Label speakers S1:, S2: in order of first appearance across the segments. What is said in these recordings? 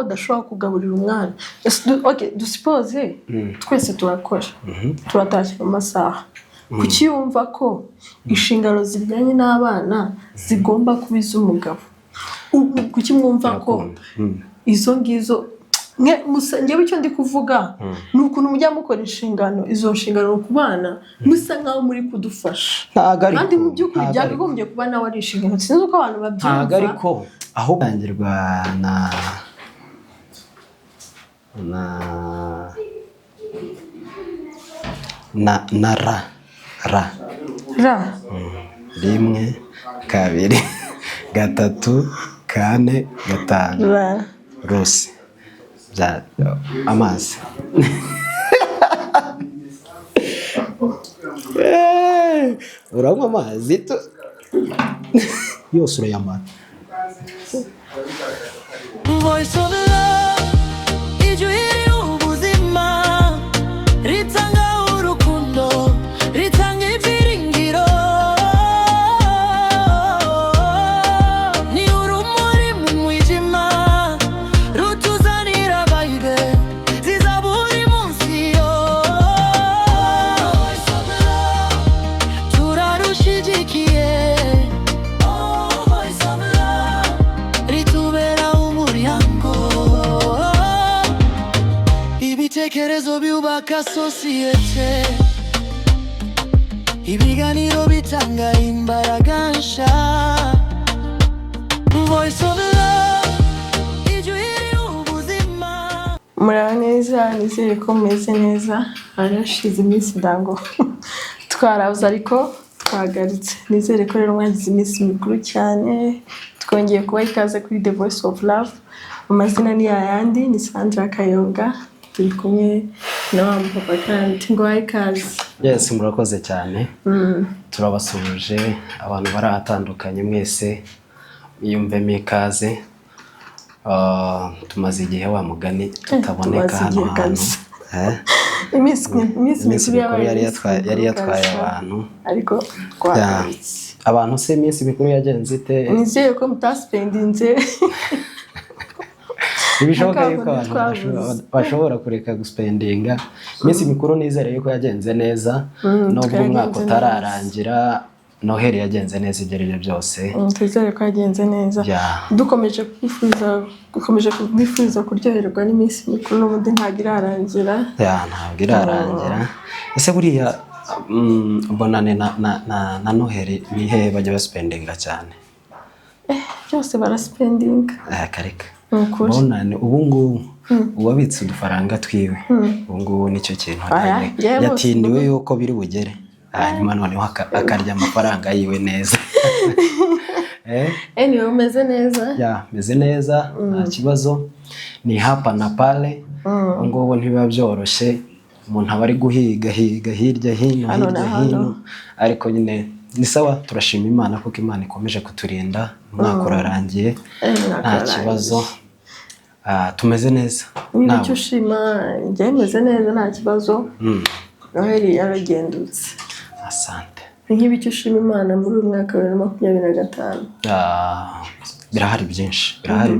S1: udashobora kugaburira umwana. Okay, dusipoze twese turakora turatashye mu masaha, kuki yumva ko inshingano zijyanye n'abana zigomba kuba iz'umugabo? Kuki mwumva ko izo ngizo njyewe icyo ndi kuvuga ni ukuntu mujya mukora inshingano, izo nshingano ku bana musa nkaho muri kudufasha, kandi mu by'ukuri byakagombye kuba nawe ari inshingano. Sinzi uko abantu babyumva.
S2: Ntabwo ariko aho bangirwa na ra 1 2 3 4 5 rose bya amazi. Uranywa amazi yose urayamara.
S3: Voice of love, ijwi ubuzima, ritanga urukundo, ritanga ibyiringiro, ni urumuri mu mwijima, rutuzanira vibe ziza buri munsi yo. Voice of love, turarushigikiye. Voice of love, ritubera umuryango, ibitekerezo byubaka sosiyete, ibiganiro bitanga imbaraga nshya. Voice of love, ijwi ubuzima.
S1: Muraba neza, nizere ko meze neza. Harashize iminsi ndango twarabuze ariko twagarutse. Nizere ko rero mwagize iminsi mikuru cyane. Twongeye kuba ikaze kuri The Voice of Love. Amazina ni yayandi, ni Sandra Kayonga. Turi kumwe na wa papa kandi ngo ikaze.
S2: Yes, murakoze cyane. Turabasuje abantu baratandukanye mwese, yumvemo ikaze. Tumaze igihe wa mugani tutaboneka hano hantu.
S1: Iminsi mikuru
S2: yari yatwaye abantu,
S1: ariko twagarutse.
S2: Abantu se iminsi mikuru yagenze ite?
S1: Nizeye ko mutaspendinze.
S2: Ibishoboka yuko abantu bashobora kureka guspendinga. Iminsi mikuru nizere yuko yagenze neza, nubwo umwaka utararangira. Noheli yagenze neza, ibyo aribyo byose
S1: twizere ko yagenze neza. Dukomeje kubifuza kuryoherwa n'iminsi mikuru, n'ubundi ntabwo irarangira.
S2: Ntabwo irarangira. Ese buriya bonane na Noheli ni hehe bajya baspendinga cyane?
S1: Byose baraspendinga.
S2: Kareka bonane ubungubu uwabitse udufaranga twiwe, ubungubu nicyo kintu yatindiwe yuko biri bugere, hanyuma noneho akarya amafaranga yiwe neza.
S1: Niwe umeze neza?
S2: Meze neza, nta kibazo. Ni hapa na pale, ubungubu ntibiba byoroshye. Umuntu aba ari guhiga hirya hino, ariko nyine ni sawa. Turashima Imana kuko Imana ikomeje kuturinda. Umwaka urarangiye, nta kibazo. Tumeze neza.
S1: Nicyo ushima. Njye meze neza, nta kibazo. Noheli yaragendutse.
S2: Asante.
S1: Nk'ibicyo ushima Imana muri uyu mwaka wa 2025?
S2: Birahari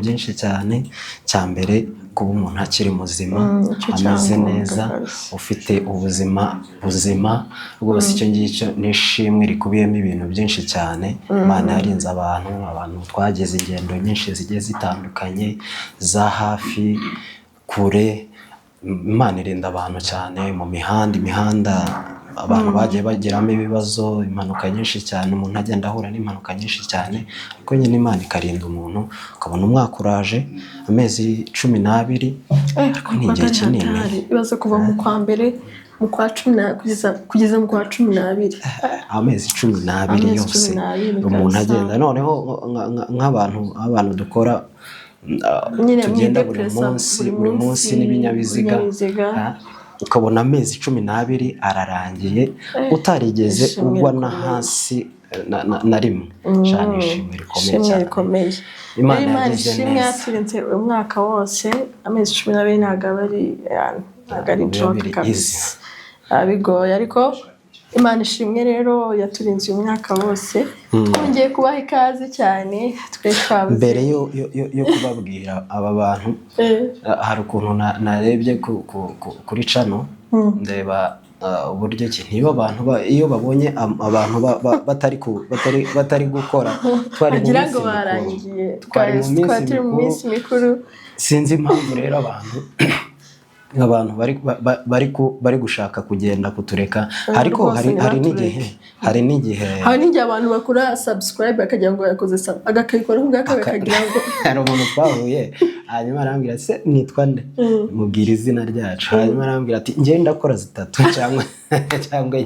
S2: byinshi cyane. Cyambere kuba umuntu akiri muzima, ameze neza, ufite ubuzima rwose. Icyo ngicyo nishimwe rikubiyemo ibintu byinshi cyane. Imana yarinze abantu twageze ingendo nyinshi zigiye zitandukanye, za hafi kure. Imana irinda abantu cyane mu imihanda. Abantu bagiye bagiramo ibibazo, impanuka nyinshi cyane. Umuntu agenda ahura n'impanuka nyinshi cyane, ariko nyine Imana ikarinda umuntu. Ukabona umwaka uraje, amezi 12, ariko ni igihe kinini.
S1: Ibaze kuva mu kwa mbere, mu kwa 10 kugeza mu kwa 12.
S2: Amezi 12 yose umuntu agenda. Noneho nk'abantu dukora tugenda buri munsi n'ibinyabiziga, ukabona amezi 12 ararangiye utarigeze ugwa na hasi na rimwe. Cyane ishimwe rikomeye. Imana ishimwe yaturinze umwaka wose. Amezi 12 ntabwo ari joke kabisa, bigoye, ariko
S1: Imana ishimwe rero yaturinze uyu mwaka wose twongeye kubaha ikaze cyane tweshabuze
S2: mbere yo kubabwira aba bantu hari ukuntu narebye kuri cano ndeba uburyo ki niba abantu iyo babonye abantu batari gukora twari mu minsi mikuru sinzi impamvu rero abantu bari gushaka kugenda kutureka ariko hari n'igihe
S1: abantu bakora subscribe bakagira ngo yakoze agakayikora bakagira ngo
S2: hari umuntu twahuye hanyuma arambwira se nitwa nde mubwira izina ryacu hanyuma arambwira ati njye ndakora 3 cyangwa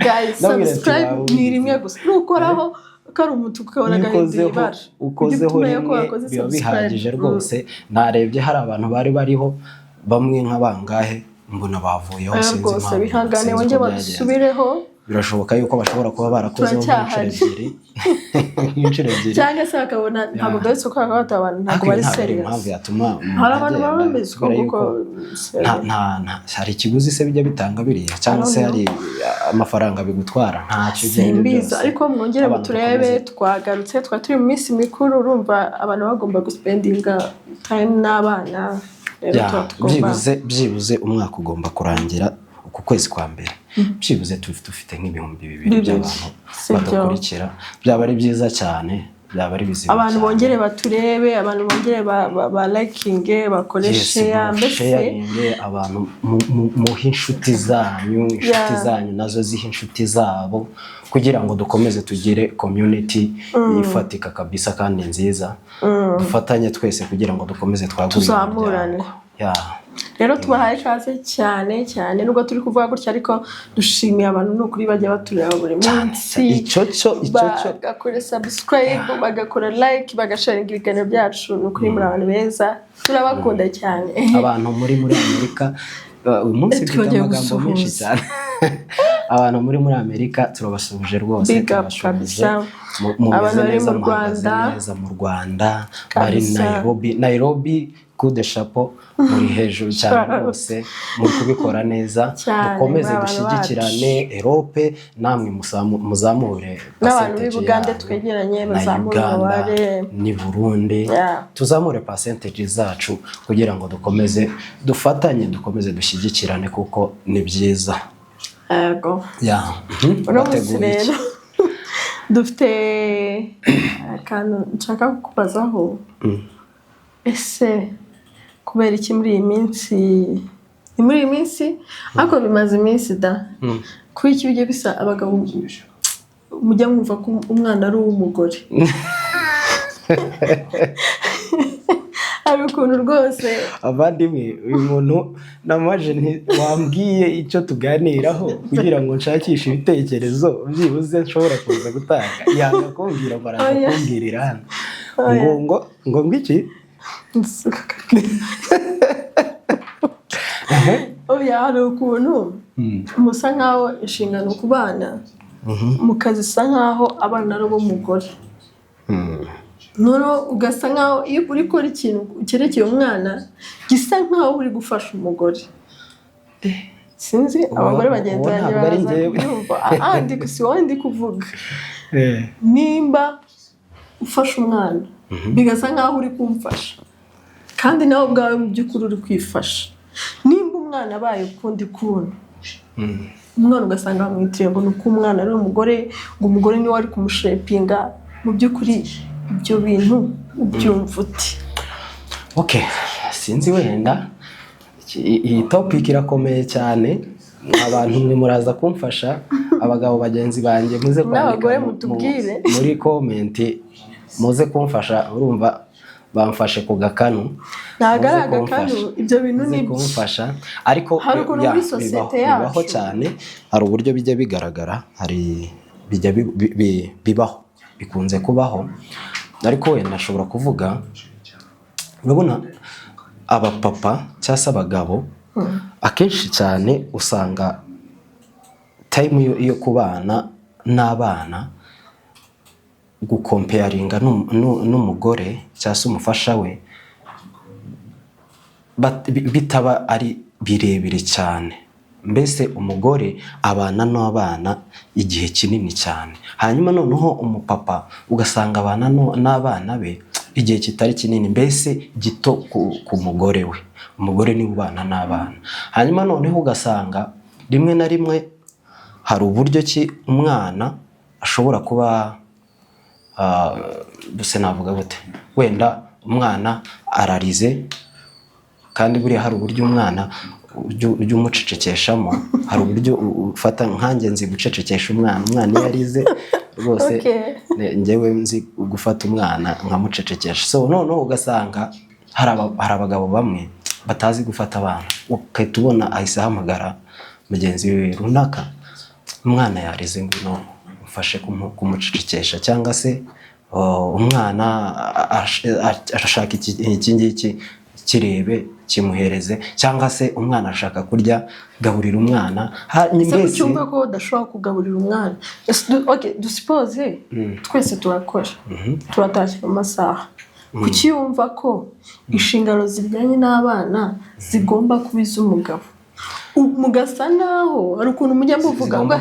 S1: guys subscribe ni rimwe gusa nukoraho kari umutuku ukabona agahinduye ibara
S2: ukozeho rimwe biba bihagije rwose narebye hari abantu bariho bamwe nk'abangahe mbona bavuyeho sinzi
S1: impamvu bihangane wongeye basubireho
S2: birashoboka yuko bashobora kuba barakozeho inshuro ebyiri
S1: cyangwa se bakabona ntabwo byose ko abantu ntabwo bari serious hari abantu bameze kuko
S2: hari ikiguzi se bijya bitanga biriya cyangwa se hari amafaranga bigutwara ntacyo
S1: simbiza ariko mwongere muturebe twagarutse turi mu minsi mikuru urumva abantu bagomba guspendinga time n'abana
S2: byibuze umwaka ugomba kurangira uku kwezi kwa mbere byibuze dufite nk'ibihumbi 2,000 by'abantu badakurikira byaba ari byiza cyane byaba ari bizima
S1: abantu bongere baturebe abantu bongere ba liking bakoreshe
S2: mbese abantu mu inshuti zanyu nazo ziha inshuti zabo kugira ngo dukomeze tugire community ifatika kabisa kandi nziza dufatanye twese kugira ngo dukomeze
S1: tuzamurane rero tubahaye ikaze cyane nubwo turi kuvuga gutya ariko dushimiye abantu n'ukuri bajya batureba buri munsi
S2: icyo
S1: bagakora subscribe bagakora like bagasharinga ibiganiro byacu n'ukuri muri abantu beza turabakunda cyane
S2: abantu muri Amerika uyu munsi dufite amagambo menshi cyane abantu muri Amerika turabasubije rwose
S1: abantu bari
S2: mu Rwanda bari Nairobi coup de chapeau muri hejuru cyane rwose muri kubikora neza dukomeze dushyigikirane Europe namwe muzamure
S1: n'abantu b'i Bugande twegeranye bazamure
S2: ni Burundi tuzamure percentage zacu kugira ngo dukomeze dufatanye dukomeze dushyigikirane kuko ni byiza
S1: yego rero dufite akantu nshaka kukubazaho ese kubera iki muri iyi minsi ariko bimaze iminsi kuba iki bijya bisa abagabo mujya mwumva ko umwana ari uw'umugore hari ukuntu rwose
S2: abandimwe uyu muntu namaje wambwiye icyo tuganiraho kugira ngo nshakishe ibitekerezo byibuze nshobora kuza gutanga yanga kumbwira ngo arakumbwirira hano ngo ngiki
S1: hari ukuntu musa nkaho inshingano ku bana mukazisa nkaho abana ari ab'umugore noneho ugasa nkaho iyo uri gukora ikintu cyerekeye umwana gisa nkaho uri gufasha umugore sinzi abagore bagenzi banjye baraza kubyumva si wowe ndi kuvuga nimba ufasha umwana bigasa nkaho uri kumfasha kandi nawe ubwawe mu by'ukuri uri kwifasha nimba umwana abaye ukundi kuntu umwana ugasanga bamwitiriye ngo ni uko umwana ari umugore ngo umugore niwe ari kumushepinga mu by'ukuri ibyo bintu ubyumva uti
S2: sinzi wenda iyi topic irakomeye cyane abantu mwe muraza kumfasha abagabo bagenzi banjye muze
S1: n'abagore mutubwire
S2: muri comment muze kumfasha urumva bamfashe ku gakanu
S1: ntago ari agakanu ibyo bintu ni
S2: kumfasha ariko bibaho cyane hari uburyo bijya bigaragara hari bijya bibaho bikunze kubaho ariko wenda nashobora kuvuga urabona abapapa cyangwa se abagabo akenshi cyane usanga time yo kubana n'abana gukomparinga n'umugore cyangwa se umufasha we bitaba ari birebire cyane mbese umugore abana n'abana igihe kinini cyane, hanyuma noneho umupapa ugasanga abana n'abana be igihe kitari kinini, mbese gito ku mugore we. Umugore niwe ubana n'abana, hanyuma noneho ugasanga rimwe na rimwe hari uburyo ki umwana ashobora kuba duse navuga gute, wenda umwana ararize, kandi buriya hari uburyo umwana ujya umucecekeshamo, hari uburyo ufata nkanjye nzi gucecekesha umwana iyo arize rwose. Njyewe nzi gufata umwana nkamucecekesha. So noneho ugasanga hari abagabo bamwe batazi gufata abana, ukahita ubona ahise ahamagara mugenzi we runaka, umwana yarize ngwino umfashe kumucecekesha, cyangwa se umwana arashaka iki ngiki kirebe kimuhereze, cyangwa se umwana ashaka kurya gaburira umwana.
S1: Ese cyumva ko udashobora kugaburira umwana? Dusipoze twese turakora, turatashye mu masaha. Kuki yumva ko inshingano zijyanye n'abana zigomba kuba iz'umugabo? Mugasa naho hari ukuntu mujya muvuga ngo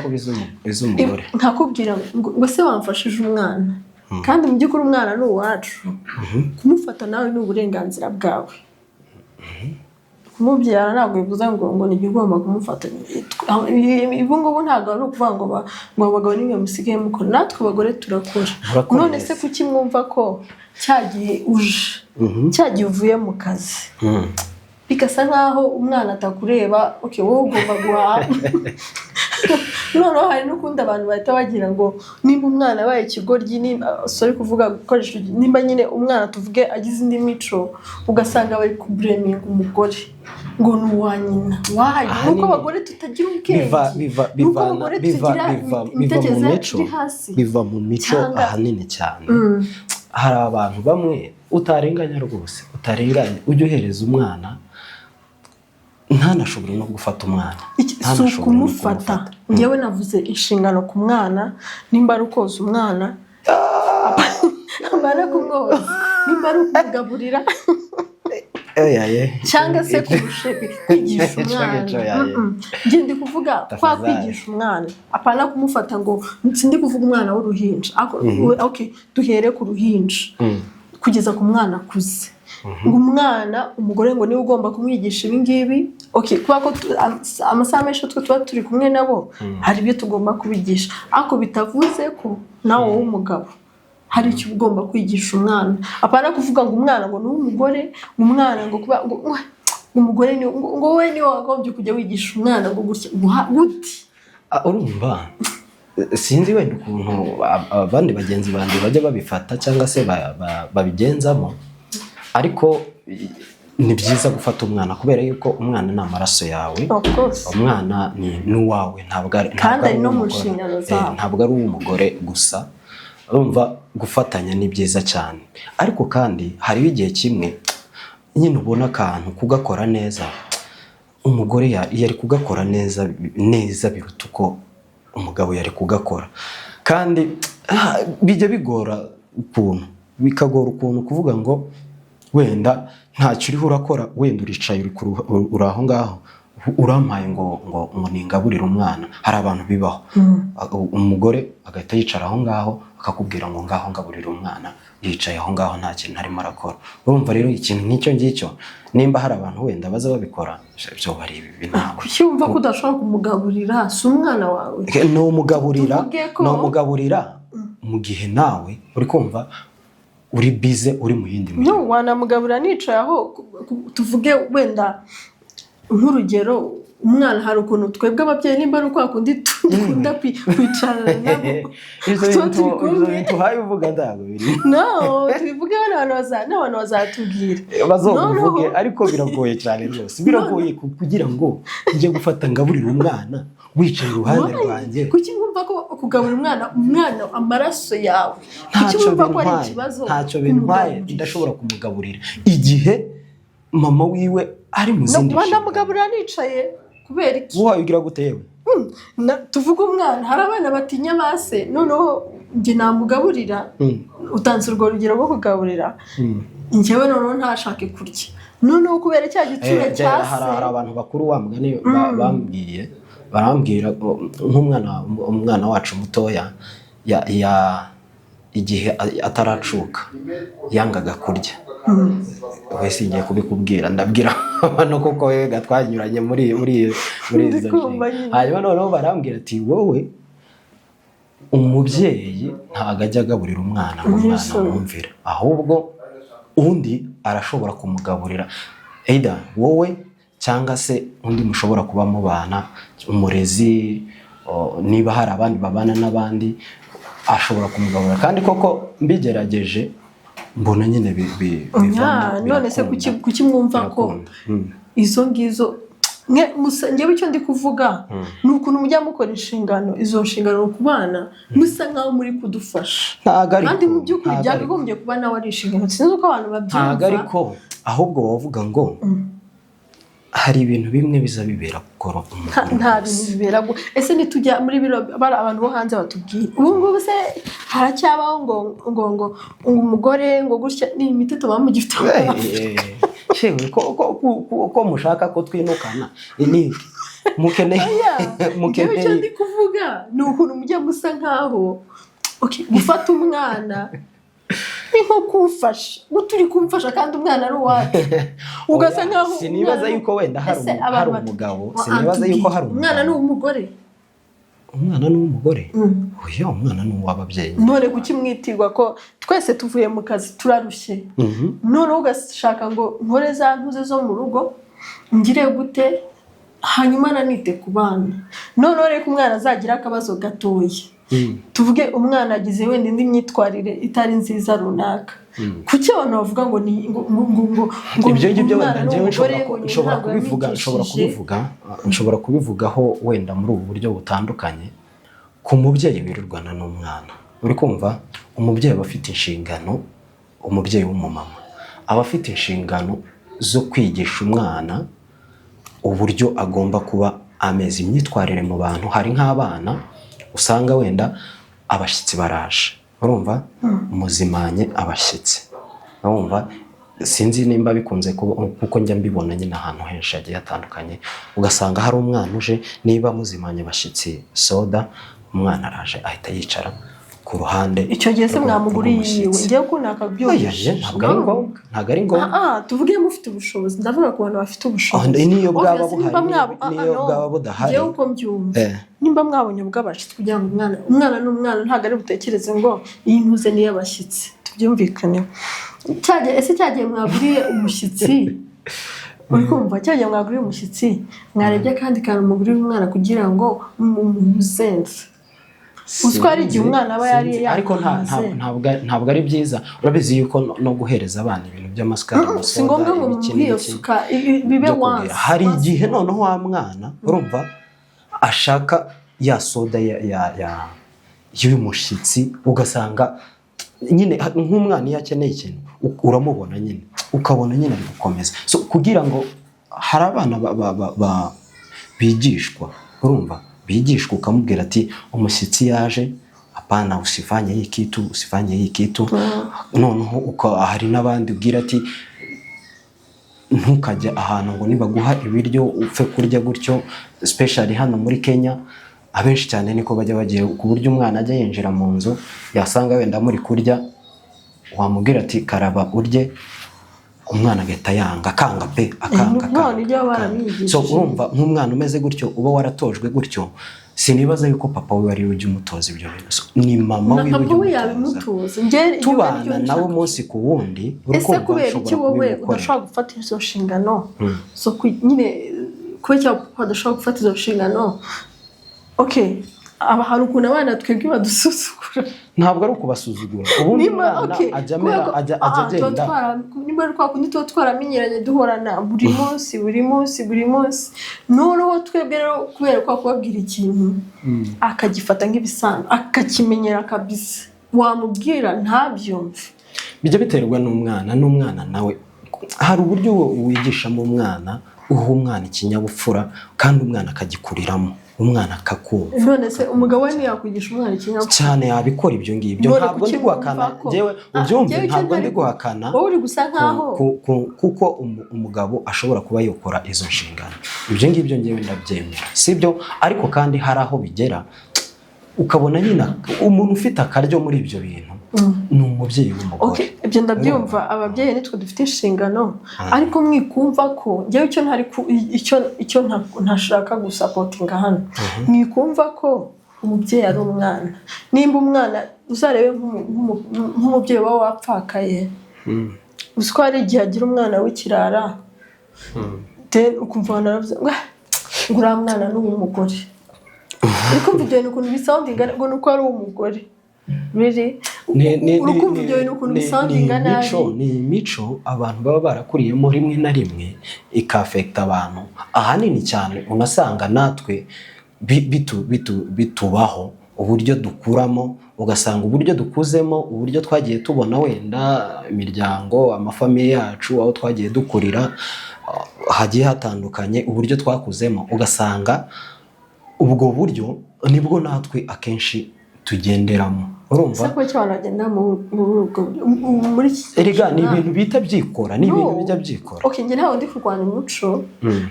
S2: iz'umugore,
S1: ntakubwira ngo se wamfashije umwana, kandi mu by'ukuri umwana ni uwacu. Kumufata nawe ni uburenganzira bwawe. Kumubyara ntabwo bivuze ngo ni ugomba kumufata. Ibu ngubu ntabwo ari ukuvuga ngo abagabo nimwe musigaye mukora, natwe abagore turakora. None se kuki mwumva ko cyagiye uje, cyagiye uvuye mu kazi, bigasa nkaho umwana atakureba, wowe ugomba guhaha. Noneho hari n'ukundi abantu bahita bagira ngo nimba umwana abaye ikigoryi, sorry kuvuga gukoresha, nimba nyine umwana tuvuge agize indi mico, ugasanga bari kubreminga umugore ngo ni uwa nyina. Wahaye nuko abagore tutagira ubwenge, nuko abagore tugira imitekerereze iri hasi,
S2: biva mu mico ahanini cyane. Hari abantu bamwe utarenganya rwose, utarenganya, ujya uhereza umwana ntanashobora no gufata umwana,
S1: si ukumufata. Ngewe navuze inshingano ku mwana, nimba ari ukoza umwana, abana kumwoza, nimba ari ukumugaburira, cyangwa se kwigisha umwana. Njye ndi kuvuga kwa kwigisha umwana, apana kumufata ngo sindi kuvuga umwana w'uruhinja. Duhere ku ruhinja kugeza ku mwana akuze. Ngo umwana, umugore ngo niwe ugomba kumwigisha ibi ngibi. Kuba ko amasaha menshi tuba turi kumwe nabo, hari ibyo tugomba kubigisha, ariko bitavuze ko nawe w'umugabo hari icyo ugomba kwigisha umwana. Apana kuvuga ngo umwana ngo ni uw'umugore, umwana ngo kuba ngo umugore ngo we niwe wagombye kujya wigisha umwana ngo gute.
S2: Urumva sinzi wenda ukuntu abandi bagenzi bandi bajya babifata cyangwa se babigenzamo, ariko ni byiza gufata umwana kubera yuko umwana ni amaraso yawe. Umwana ni uwawe, ntabwo ari uw'umugore gusa. Urumva gufatanya ni byiza cyane, ariko kandi hariho igihe kimwe nyine ubona akantu kugakora neza, umugore yari kugakora neza biruta uko umugabo yari kugakora. Kandi bijya bigora ukuntu, bikagora ukuntu kuvuga ngo wenda ntacyo uriho urakora, wenda uricaye uri aho ngaho urampaye ngo ningaburire umwana. Hari abantu bibaho, umugore agahita yicara aho ngaho akakubwira ngo ngaho ngaburire umwana, yicaye aho ngaho nta kintu arimo arakora. Urumva rero ikintu nk'icyo ngicyo, nimba hari abantu wenda baza babikora, byo bari bibi. Ntabwo
S1: cyumva ko udashobora kumugaburira, si umwana wawe.
S2: No umugaburira mu gihe nawe uri kumva uri bize, uri mu yindi mirimo.
S1: No, wanamugaburira nicaye aho. Tuvuge wenda nk'urugero, umwana hari ukuntu twebwe ababyeyi nimba ari uko akundi dukunda kwicarana nabo.
S2: Izo tuhaye uvuga ndago biri.
S1: No, tubivuge n'abantu bazatubwira.
S2: Bazovuge, ariko biragoye cyane rwose. Biragoye kugira ngo njye gufata ngaburira umwana wicaye iruhande rwanjye.
S1: Kuki mwumva ko kugaburira umwana amaraso yawe? Kuki mwumva ko ari ikibazo?
S2: Ntacyo bintwaye, ndashobora kumugaburira igihe mama wiwe ari mu zindi.
S1: Wanamugaburira nicaye kubera iki?
S2: Wowe ugira gute yewe?
S1: Tuvuga umwana, hari abana batinya base, noneho njye namugaburira. Utanze urwo rugero rwo kugaburira, njyewe noneho ntashake kurya, noneho kubera cya gitsura cya se
S2: hari abantu bakuru wa mugani barambwira nk'umwana wacu mutoya igihe ataracuka yangaga kurya wese ngiye kubikubwira ndabwira no koko wewe gatwanyuranye muri izo hanyuma noneho barambwira ati wowe umubyeyi ntago ajya agaburira umwana mwumvira ahubwo undi arashobora kumugaburira either wowe cyangwa se undi mushobora kuba mubana umurezi niba hari abandi babana n'abandi ashobora kumugaburira kandi koko mbigerageje mbona nyine bivamo
S1: none se kuki mwumva ko izo ngizo ngewe icyo ndi kuvuga ni ukuntu mujya mukora inshingano izo nshingano ku bana musa nkaho muri kudufasha kandi mu by'ukuri byakagombye kuba nawe ari inshingano sinzi uko abantu babyumva
S2: ntabwo ariko ahubwo wavuga ngo hari ibintu bimwe biza bibera gukora
S1: nta bintu bibera ese nitujya muri biro bari abantu bo hanze batubwira ubu ngubu se haracyabaho ngo umugore ngo gutya ni imiteto bamugifite
S2: shewe ko mushaka ko twinukana ni mukeneye
S1: icyo ndi kuvuga ni ukuntu mujya musa nkaho gufata umwana ni nko kumfasha turi kumfasha kandi umwana ari uwacu ugasa nkaho
S2: sinibaza yuko wenda hari umugabo sinibaza yuko hari
S1: umwana ni umugore
S2: umwana ni umugore oya umwana ni uw'ababyeyi
S1: none kuki mwitirwa ko twese tuvuye mu kazi turarushye none ugashaka ngo nkore za ntuze zo mu rugo ngire gute hanyuma nanite ku bana none reka umwana azagira akabazo gatoya tuvuge umwana agize wenda indi myitwarire itari nziza runaka kuki abantu bavuga ngo ni
S2: ibyo ngibyo wenda njyewe nshobora kubivugaho wenda muri ubu buryo butandukanye ku mubyeyi wirirwana n'umwana uri kumva umubyeyi aba afite inshingano umubyeyi w'umumama aba afite inshingano zo kwigisha umwana uburyo agomba kuba ameze imyitwarire mu bantu hari nk'abana usanga wenda abashyitsi baraje urumva muzimanye abashyitsi urumva sinzi nimba bikunze kuko njya mbibona nyine ahantu henshi hagiye hatandukanye ugasanga hari umwana uje niba muzimanye abashyitsi soda umwana araje ahita yicara ku ruhande
S1: icyo gihe se mwamuguriye yiwe ngiye ko nakabyumvise
S2: ntabwo ari ngombwa
S1: tuvuge mufite ubushobozi ndavuga ku bantu bafite ubushobozi
S2: niyo bwaba buhari niyo bwaba budahari
S1: ngiye uko mbyumva nimba mwabonye ubw'abashyitsi kugira ngo umwana n'umwana ntabwo ari butekereze ngo iyi ntuze niyo abashyitsi tubyumvikaneho ese cyagiye mwaguriye umushyitsi uri kumva cyagiye mwaguriye umushyitsi mwarebye kandi kantu mugurire umwana kugira ngo mumuzenze uziko hari igihe umwana aba yari
S2: ariko ntabwo ari byiza urabizi yuko no guhereza abana ibintu by'amasukari
S1: si ngombwa ngo muhiye suka bibe wanze
S2: hari igihe noneho wa mwana urumva ashaka ya soda y'umushyitsi ugasanga nyine nk'umwana iyo akeneye ikintu uramubona nyine ukabona nyine ari gukomeza so kugira ngo hari abana bigishwa urumva bigishwa ukamubwira ati umushyitsi yaje apana usifanye hii kitu noneho hari n'abandi ubwira ati ntukajya ahantu ngo nibaguha ibiryo upfe kurya gutyo especially hano muri Kenya abenshi cyane niko bajya bagiye ku buryo umwana ajya yinjira mu nzu yasanga wenda muri kurya wamubwira ati karaba urye umwana agahita yanga akanga so urumva nk'umwana umeze gutyo uba waratojwe gutyo sinibaza yuko papa we wari ujya umutoza ibyo bintu ni mama we ujya umutoza tubana nawe umunsi ku wundi
S1: ese kubera iki wowe udashobora gufata izo nshingano so nyine kubera papa adashobora gufata izo nshingano hari ukuntu abana twebwe badusuzugura
S2: ntabwo ari ukubasuzugura ubundi umwana ajya agenda
S1: nimba ari kwa kundi tuba twaramenyeranye duhorana buri munsi noneho twebwe rero kubera ko kubabwira ikintu akagifata nk'ibisanzwe akakimenyera kabisa wamubwira ntabyumve
S2: bijya biterwa n'umwana nawe hari uburyo wigishamo umwana uha umwana ikinyabupfura kandi umwana akagikuriramo umwana akakumva.
S1: none se umugabo we ntiyakwigisha umwana ikinyabupfura
S2: cyane yabikora ibyo ngibyo. Ntabwo ndi guhakana njyewe ubyumve, ntabwo ndi guhakana,
S1: wowe uri gusa nkaho
S2: kuko umugabo ashobora kuba yokora izo nshingano, ibyo ngibyo njyewe ndabyemera, sibyo? Ariko kandi hari aho bigera ukabona nyine umuntu ufite akaryo muri ibyo bintu ni umubyeyi w'umugore.
S1: Ibyo ndabyumva, ababyeyi nitwe dufite inshingano, ariko mwikumva ko njyewe icyo ntashaka gusapotinga hano, mwikumva ko umubyeyi ari umwana. Nimba umwana uzarebe nk'umubyeyi wawe wapfakaye, uzi ko hari igihe agira umwana w'ikirara, ukumva abantu baravuze ngo uriya mwana ni uw'umugore, ariko mva ibyo bintu ukuntu bisoundinga ngo ni uko ari uw'umugore. Urukumva ibyo bintu ukuntu bisoundinga nabi.
S2: Ni imico abantu baba barakuriyemo rimwe na rimwe ikafekta abantu ahanini cyane. Unasanga natwe bitubaho uburyo dukuramo, ugasanga uburyo dukuzemo, uburyo twagiye tubona wenda imiryango, amafamiye yacu, aho twagiye dukurira hagiye hatandukanye, uburyo twakuzemo, ugasanga ubwo buryo nibwo natwe akenshi tugenderamo. Urumva
S1: sako cyane agenda muri
S2: erega ni ibintu bita byikora, ni ibintu bijya byikora.
S1: Nge ntaho ndi kurwanya umuco,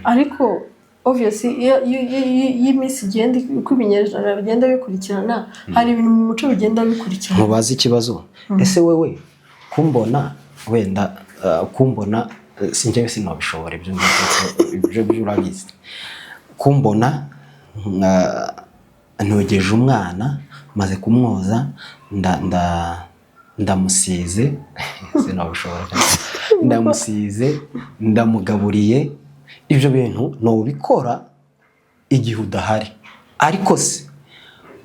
S1: ariko obviously y'imisi igenda uko ibinyejana bigenda bikurikirana, hari ibintu mu muco bigenda bikurikirana.
S2: Mubaze ikibazo, ese wewe kumbona wenda kumbona sinjye sinabishobora ibyo by'urabizi, kumbona ntogeje umwana maze kumwoza ndamusize sinabishobora, ndamusize ndamugaburiye, ibyo bintu no bikora igihe udahari. Ariko se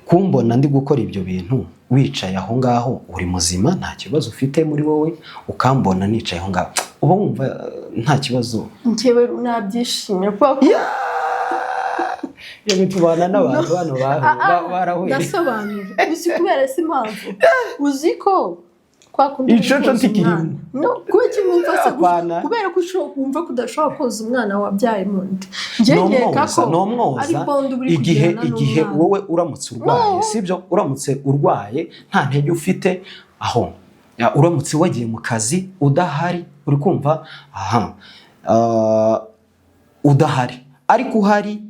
S2: kumbona ndi gukora ibyo bintu wicaye aho ngaho uri muzima, nta kibazo ufite muri wowe, ukambona nicaye aho ngaho, uba wumva nta kibazo?
S1: Njyewe nabyishimye kuko
S2: yewe tubana n'abantu hano barahuye.
S1: Ndasobanura uzi kubera si impamvu, uzi ko kwakundi
S2: icoco ntikirimo,
S1: no kuba kimumva se kubera ko ushobora kumva kudashobora koza umwana wabyaye mu nda. Njyengeka ko
S2: ari bondo buri igihe wowe uramutse urwaye, sibyo? Uramutse urwaye nta ntege ufite, aho uramutse wagiye mu kazi udahari, uri kumva udahari, ariko uhari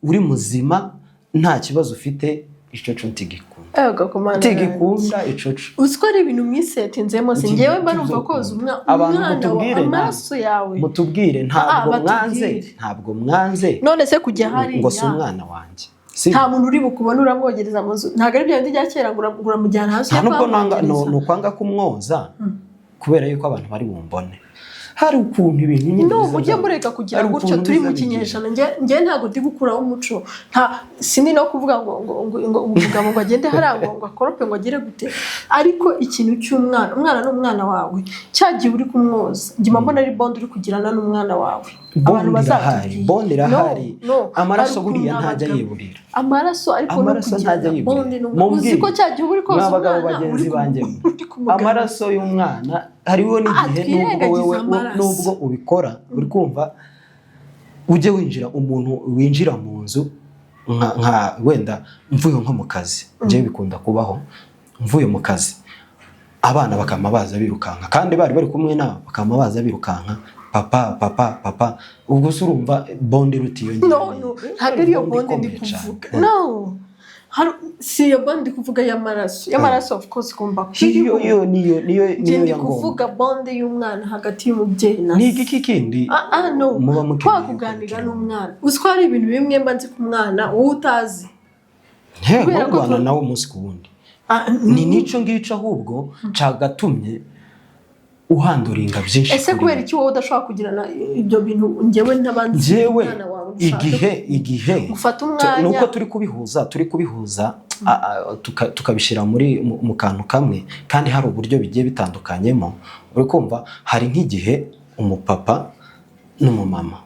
S2: uri muzima nta kibazo ufite, icoco ntigikunda icoco.
S1: Uziko ari ibintu mwisetinzemo, se njyewe mba numva koza umwana amaraso yawe.
S2: Mutubwire ntabwo mwanze
S1: none se kujya hari
S2: ngo si umwana wanjye,
S1: nta muntu uri bukubona uramwogereza mu nzu, ntabwo ari bya bindi bya kera ngo uramujyana hasi.
S2: No kwanga kumwoza kubera yuko abantu bari bumbone, hari ukuntu ibintu nyine
S1: ujye mureka kugira gutyo. Turi mu kinyejana, njye ntabwo ndi gukuraho umuco, sindi no kuvuga ngo umugabo ngo agende harangwa ngo akorope ngo agire gute, ariko ikintu cy'umwana, umwana ni umwana wawe, cyagiye uri kumwoza, njye mbona ari bond uri kugirana n'umwana wawe. Abantu bazatubwira
S2: bond irahari, amaraso buriya ntajya yiburira,
S1: amaraso ariko no kugira bond uzi ko cyagiye uri koza
S2: umwana bagenzi banjye, amaraso y'umwana hariho n'igihe nubwo ubikora, uri kumva ujye winjira, umuntu winjira mu nzu nka wenda mvuye nko mu kazi, njye bikunda kubaho, mvuye mu kazi abana bakama baza birukanka, kandi bari kumwe nabo bakama baza birukanka, papa, ubwo se urumva bondi rutiyongera.
S1: Ntabwo ariyo bondi ndi kuvuga, si iyo bondi kuvuga y'amaraso of course kumba
S2: niyo
S1: ndi kuvuga bondi y'umwana hagati y'umubyeyi na
S2: ni iki kindi
S1: no twakuganira n'umwana. Uzi ko hari ibintu bimwe mba nzi ku mwana wowe utazi,
S2: kubera ko ubana nawe umunsi ku wundi, ni nico ngico ahubwo cagatumye uhanduringa byinshi.
S1: Ese kubera iki wowe udashobora kugirana ibyo bintu njyewe ntabanzi umwana wawe
S2: igihe
S1: gufata umwanya,
S2: nuko turi kubihuza tukabishyira mu kantu kamwe, kandi hari uburyo bigiye bitandukanyemo. Uri kumva hari nk'igihe umupapa n'umumama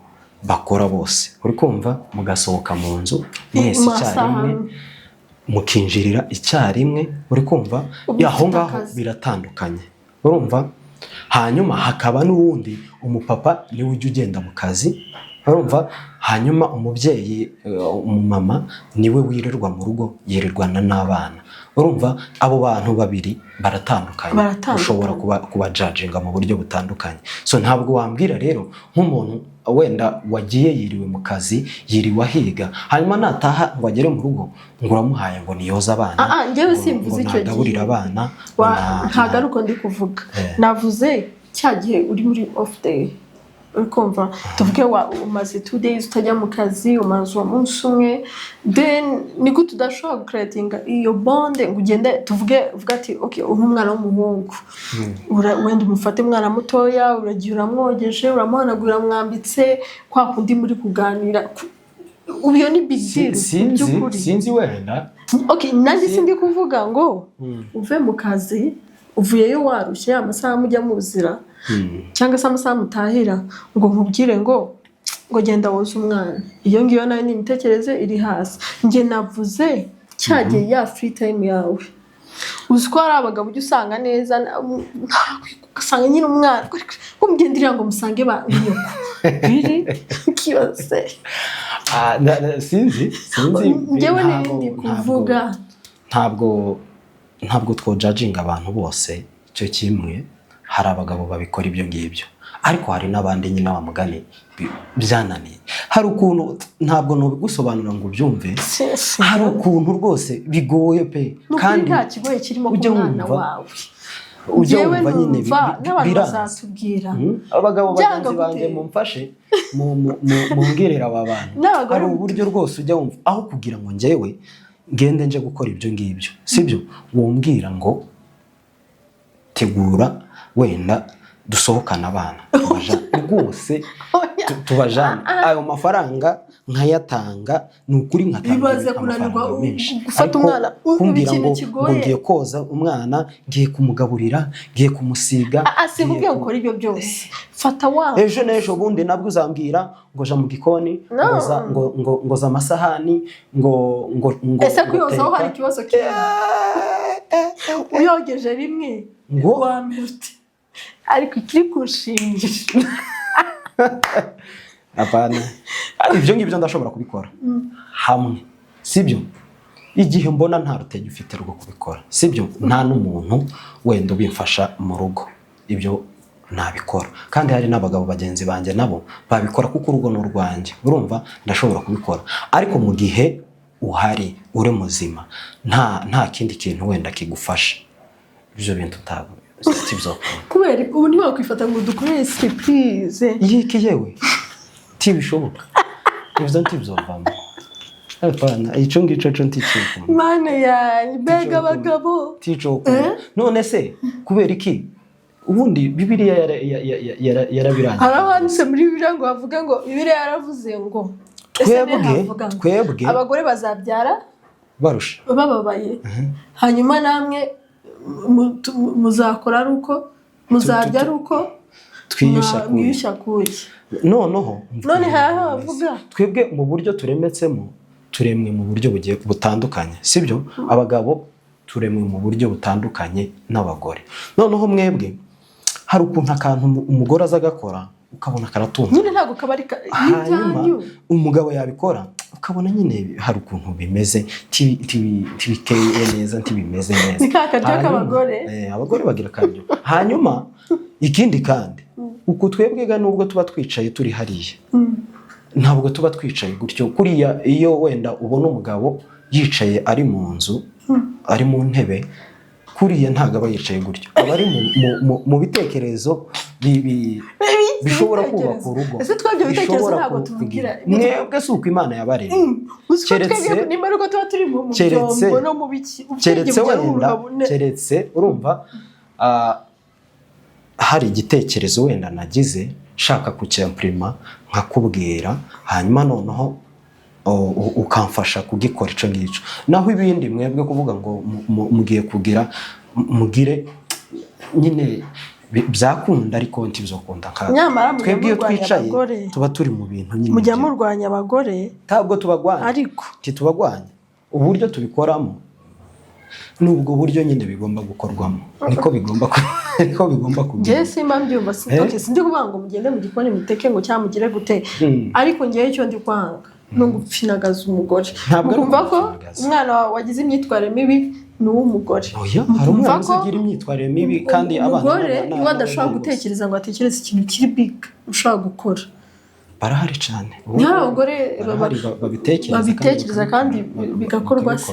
S2: bakora bose, uri kumva mugasohoka mu nzu mwese icyarimwe, mukinjirira icyarimwe, uri kumva aho ngaho biratandukanye, urumva. Hanyuma hakaba n'uwundi umupapa niwe ujya ugenda mu kazi, urumva. Hanyuma umubyeyi umumama niwe wirirwa mu rugo yirirwana n'abana, urumva. Abo bantu babiri baratandukanye, ushobora kuba judginga mu buryo butandukanye. So ntabwo wambwira rero nk'umuntu wenda wagiye yiriwe mu kazi, yiriwe ahiga, hanyuma nataha ngo agere mu rugo ngo uramuhaye ngo niyoza abana.
S1: Njyewe simvuze icyo gihe
S2: abana
S1: ntago ari uko ndi kuvuga. Navuze cya gihe uri muri off day, ukumva tuvuge umaze 2 days utajya mu kazi, umaze uwo munsi umwe, then ni gute udashobora gucreatinga iyo bond ngo ugende tuvuge uvuga ati okay umwana w'umuhungu wenda umufate umwana mutoya, uragiye uramwogeje, uramuhanagura, mwambitse kwa kundi muri kuganira. Ubiyo ni big deal.
S2: Sinzi wenda
S1: okay nanjye sindi kuvuga ngo uve mu kazi uvuyeyo warushye amasaha mujya muzira cyangwa se amasaha mutahira ngo nkubwire ngo genda woza umwana. Iyo ngiyo nayo ni imitekerereze iri hasi. Nge navuze cyagiye ya free time yawe. Uziko hari abagabo ujya usanga neza ugasanga nyine umwana ko mugendirira ngo musange ba nyoko biri kiyose.
S2: Sinzi
S1: ngewe n'ibindi kuvuga
S2: ntabwo twojudginga abantu bose icyo kimwe. Hari abagabo babikora ibyo ngibyo, ariko hari n'abandi nyine bamugane byananiye. Hari ukuntu ntabwo nubigusobanura ngo ubyumve, hari ukuntu rwose bigoye pe, kandi
S1: nta kigoye kirimo ku mwana wawe.
S2: Ujya wumva nyine
S1: birazatubwira
S2: abagabo bagenzi banjye mumfashe mumbwirira aba bantu. Hari uburyo rwose ujya wumva aho kugira ngo njyewe ngende nje gukora ibyo ngibyo, sibyo? Wombwira ngo tegura wenda dusohokana abana rwose tubajana ayo mafaranga nkayatanga, nukuri nkatanga amafaranga menshi.
S1: Gufata umwana
S2: kumbwira ngo ngiye koza umwana, ngiye kumugaburira, ngiye kumusiga,
S1: simbubwiye gukora ibyo byose. Fata wa
S2: ejo n'ejo bundi nabwo uzambwira ngo ja mu gikoni ngoza amasahani ngo
S1: ese kuyozaho hari ikibazo kiri uyogeje rimwe ngo wamute ariko ikiri kushingisha.
S2: Apana ibyo ngibyo ndashobora kubikora hamwe, sibyo? Igihe mbona nta rutege ufite rwo kubikora, sibyo? Nta n'umuntu wenda ubimfasha mu rugo, ibyo nabikora. Kandi hari n'abagabo bagenzi banjye nabo babikora kuko urugo n'urwanjye, urumva ndashobora kubikora. Ariko mu gihe uhari uri muzima, nta kindi kintu wenda kigufasha, ibyo bintu sibyo.
S1: Kubera ubu ntiwakwifata ngo dukorere surprise
S2: yiki yewe tibishoboka. Ibyo ntibizovamo. Apana icyo ngicyo cyo nticyo.
S1: Mana ya bega abagabo
S2: tico. None se kubera iki ubundi Bibiliya yarabiranye?
S1: Arahanditse muri Bibiliya ngo bavuga ngo Bibiliya yaravuze ngo
S2: twebwe
S1: abagore bazabyara
S2: barusha
S1: bababaye, hanyuma namwe muzakora ari uko muzarya ari uko twiyushya kuye. none haho bavuga
S2: twebwe mu buryo turemetsemo turemwe mu buryo butandukanye, sibyo? Abagabo turemwe mu buryo butandukanye n'abagore. Noneho mwebwe hari ukuntu akantu umugore aza agakora ukabona karatunze
S1: nyine ntago kabari y'ibyanyu,
S2: umugabo yabikora ukabona nyine hari ukuntu bimeze tibikeye neza, ntibimeze neza.
S1: Nikakaryo k'abagore
S2: abagore bagira karyo. Hanyuma ikindi kandi uko twebwega nubwo tuba twicaye turi hariya, ntabwo tuba twicaye gutyo kuriya. Iyo wenda ubona umugabo yicaye ari mu nzu ari mu ntebe kuriya, ntago aba yicaye gutyo, aba ari mu bitekerezo bishobora kubaka urugo.
S1: Ese twabyo bitekerezo ntabwo tuvugira
S2: mwebwe si uko Imana yabaremye. Keretse urumva hari igitekerezo wenda nagize shaka kucyamprima nkakubwira, hanyuma noneho ukamfasha kugikora ico ngico. Naho ibindi mwebwe kuvuga ngo mugiye kugira mugire nyine byakunda, ariko ntibizokunda
S1: nka
S2: twebwe iyo twicaye tuba turi mu bintu nyine.
S1: Mujya murwanya abagore?
S2: Ntabwo tubagwanya,
S1: ariko
S2: titubagwanya. Uburyo tubikoramo nubwo buryo nyine bigomba gukorwamo niko bigomba kugenda.
S1: Njye simba mbyumva sindi kuvuga ngo mugende mu gikoni muteke ngo cyangwa mugire gute, ariko njye icyo ndi kwanga no gupfinagaza umugore. Kumva ko umwana wagize imyitwarire mibi ni uw'umugore.
S2: Hari umwana uzagira imyitwarire mibi kandi abana
S1: umugore iyo adashobora gutekereza ngo atekereze ikintu kiri big ushobora gukora.
S2: Barahari cyane
S1: nta bagore babitekereza kandi bigakorwa se.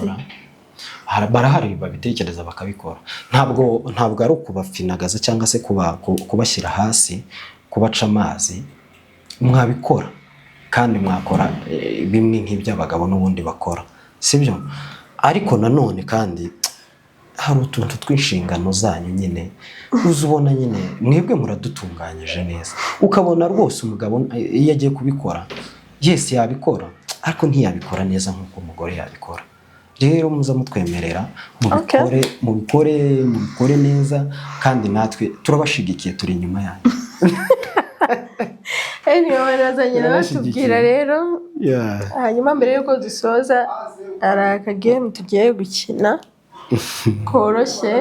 S2: Barahari babitekereza bakabikora. Ntabwo ari ukubapfinagaza cyangwa se kubashyira hasi, kubaca amazi. Mwabikora kandi mwakora bimwe nk'iby'abagabo n'ubundi bakora, sibyo? Ariko nanone kandi hari utuntu tw'inshingano zanyu nyine uzubona nyine mwebwe muradutunganyije neza, ukabona rwose umugabo iyo agiye kubikora yes yabikora ariko ntiyabikora neza nk'uko umugore yabikora. Rero muza mutwemerera mubikore neza kandi natwe turabashigikiye, turi inyuma yanyu.
S1: Niyo barazanye batubwira rero. Hanyuma mbere yuko dusoza hari akagame tugiye gukina koroshye.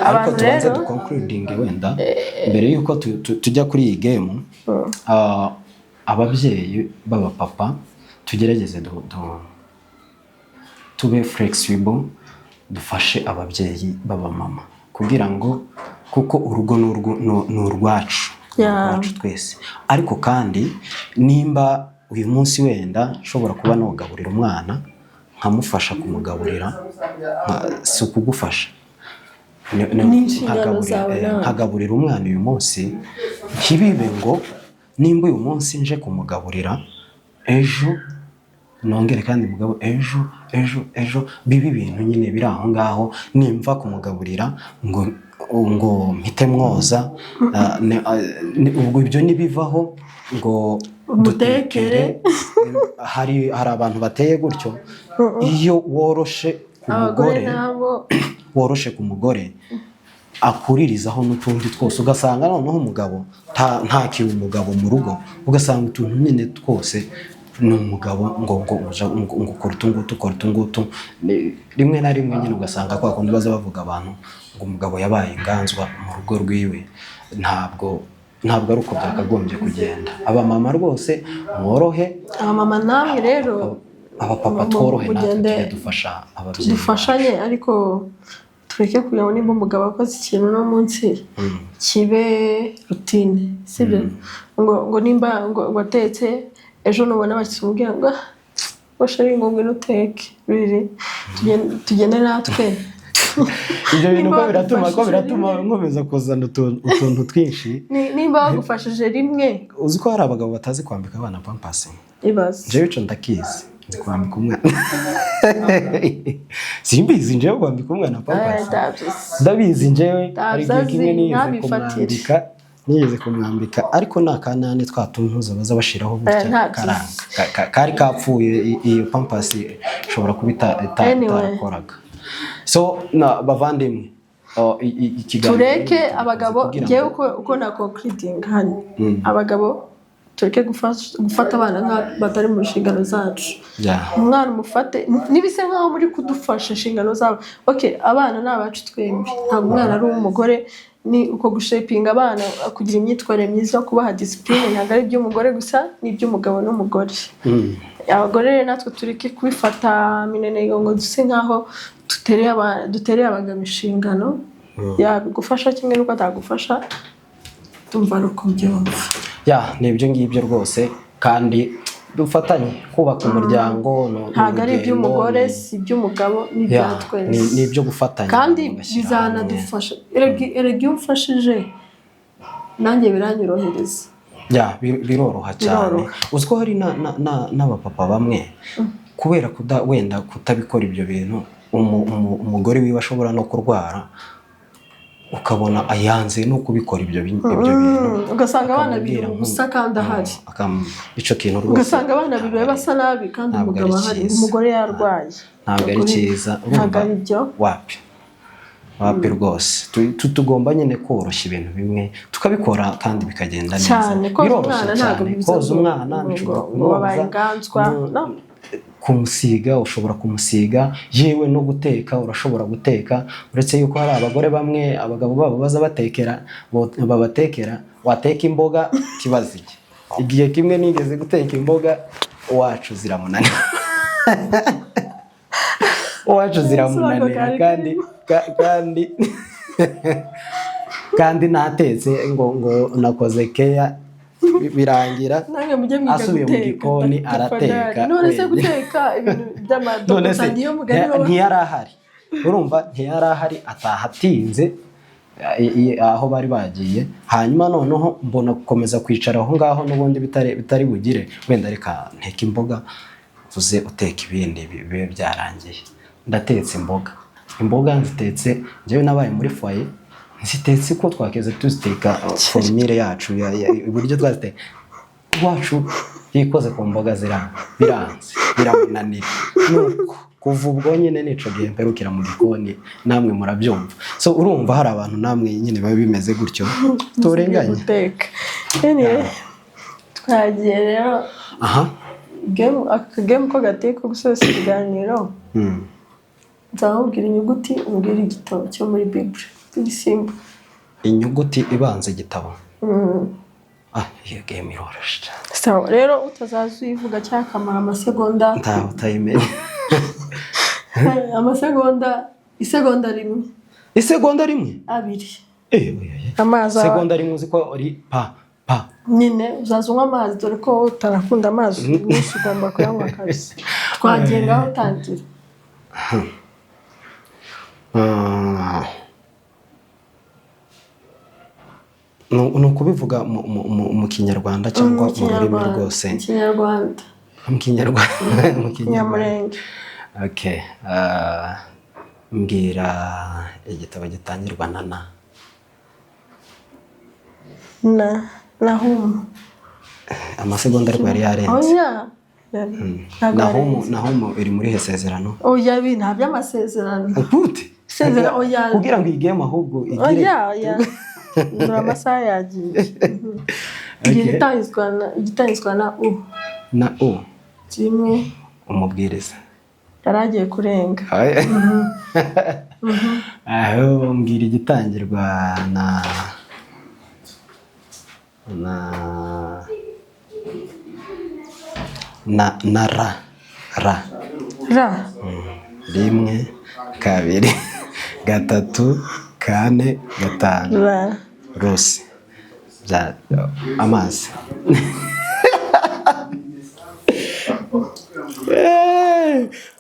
S2: Ariko tubanze duconcluding wenda mbere yuko tujya kuri iyi game. Ababyeyi b'abapapa tugerageze tube flexible, dufashe ababyeyi b'abamama kugira ngo kuko urugo ni urwacu twese. Ariko kandi nimba uyu munsi wenda nshobora kuba nogaburira umwana nkamufasha kumugaburira, si ukugufasha nkagaburira umwana uyu munsi, ntibibe ngo nimba uyu munsi nje kumugaburira ejo nongere kandi mugabo ejo bibi ibintu nyine biri aho ngaho. Nimva kumugaburira ngo mpite mwoza, ubwo ibyo nibivaho ngo dutekere. Hari abantu bateye gutyo. Iyo woroshe ku mugore akuririzaho n'utundi twose, ugasanga noneho umugabo ntakiri umugabo mu rugo, ugasanga utuntu nyine twose ni umugabo ngo ukora utungutu. Rimwe na rimwe nyine ugasanga kwa kundi baza bavuga abantu ngo umugabo yabaye inganzwa mu rugo rwiwe. Ntabwo ari uko byakagombye kugenda. Abamama rwose mworohe,
S1: abamama namwe rero
S2: abapapa tworohe natwe dufasha ababyeyi,
S1: dufashanye. Ariko tureke kugira ngo nimba umugabo akoze ikintu no munsi kibe rutine, sibyo? Ngo nimba ngo atetse ejo nubona bakimubwira ngo washari ngombwa n'uteke riri tugende natwe.
S2: Ibyo bintu ko biratuma nkomeza kuzana utuntu twinshi.
S1: Nimba bagufashije rimwe.
S2: Uzi ko hari abagabo batazi kwambika abana pampers. Jewe ico ndakizi, nzi kwambika umwana. Simbizi njewe kwambika umwana pampers. Ndabizi njewe ari kimwe niyeze kumwambika ariko nakanane twatuntuza baza bashiraho gutya kari kapfuye. Iyo pampers ishobora kubita itakoraga. So bavandimwe tureke abagabo ngewe uko na concluding hano, abagabo tureke gufata abana batari mu nshingano zacu. Umwana umufate nibise nkaho muri kudufasha inshingano zabo. Abana ni abacu twembi, ntabwo umwana ari uw'umugore. Ni uko gushapinga abana kugira imyitwarire myiza, kubaha discipline, ntabwo ari iby'umugore gusa, ni iby'umugabo n'umugore. Abagore rero natwe tureke kubifata minenego ngo duse nkaho dutereye abagabo inshingano. Yagufasha kimwe nuko atagufasha, tumva nuko byumva. Nibyo ngibyo rwose, kandi dufatanye kubaka umuryango.
S1: Ntabwo ari iby'umugore, si iby'umugabo, ni ibya twese.
S2: Ni ibyo gufatanya
S1: kandi bizanadufasha. Erega iyo umfashije nanjye biranyorohereza.
S2: Biroroha cyane. Uzi ko hari n'abapapa bamwe kubera wenda kutabikora ibyo bintu, umugore wiwe ashobora no kurwara, ukabona ayanze no kubikora ibyo bintu.
S1: Ugasanga abana biri ubusa kandi ahari.
S2: Ico kintu rwose
S1: ugasanga abana bibe basa nabi kandi umugabo ahari, umugore yarwaye.
S2: Ntabwo ari cyiza.
S1: Ntabwo ari byo.
S2: Wapi rwose tugomba nyine koroshya ibintu bimwe tukabikora kandi bikagenda neza.
S1: Biroroshye cyane. Koza umwana
S2: nishobora kumwoza. kumusiga, ushobora kumusiga, yewe no guteka urashobora guteka, uretse yuko hari abagore bamwe abagabo babo baza babatekera, wateka imboga kibazo iki. Igihe kimwe nigeze guteka imboga wacu ziramunanira. Wacu ziramunanira kandi natetse ngo nakoze keya birangira asubiye mu gikoni arateka.
S1: None se guteka ibintu by'amadogo sangiye mugani
S2: ntiyarahari, urumva ntiyarahari, atahatinze aho bari bagiye, hanyuma noneho mbona gukomeza kwicara aho ngaho n'ubundi bitari bugire, wenda reka nteka imboga uze uteka ibindi bibe byarangiye. Ndatetse imboga nzitetse njyewe nabaye muri foyer, nzitetse ko twakeze tuziteka formule yacu uburyo twaziteka wacu yikoze ku mboga biranze biramunanira. Nuko kuva ubwo nyine nico gihe mperukira mu gikoni, namwe murabyumva. So urumva hari abantu namwe nyine baba bimeze gutyo turenganye
S1: guteka. Twagiye rero game ko gateka gusoza ikiganiro. Nzahubwira inyuguti umbwira igitabo cyo muri Bible. Simba.
S2: Inyuguti ibanze igitabo. Iyo game iroroshye.
S1: So rero utazaza uyivuga cyakamara amasegonda.
S2: Ntaho utayimenya.
S1: Isegonda rimwe.
S2: Isegonda rimwe?
S1: Abiri.
S2: Amazi. Isegonda rimwe uzi ko uri pa.
S1: Nyine uzaza unywa amazi dore ko utarakunda amazi nyinshi ugomba kuyanywa kabisa. Twagiye aho utangira. Nukubivuga mu Kinyarwanda cyangwa mu rurimi rwose? Mu Kinyarwanda. Okay. Mbwira igitabo gitangirwa na Nahumu. Amasegonda ariko yari yarenze. Nahumu iri muri Hesezerano. Oya nta by'amasezerano.
S2: Gute?
S1: Sezerano oya.
S2: Kugira ngo igeme ahubwo igire.
S1: Oya. Ndura amasaha yagiye. Igitangizwa na U.
S2: Na U.
S1: Kimwe.
S2: Umubwiriza.
S1: Yaragiye kurenga.
S2: Aho mbwira igitangirwa na ra. Rimwe, kabiri, gatatu, kane, gatanu. Rose. Amazi.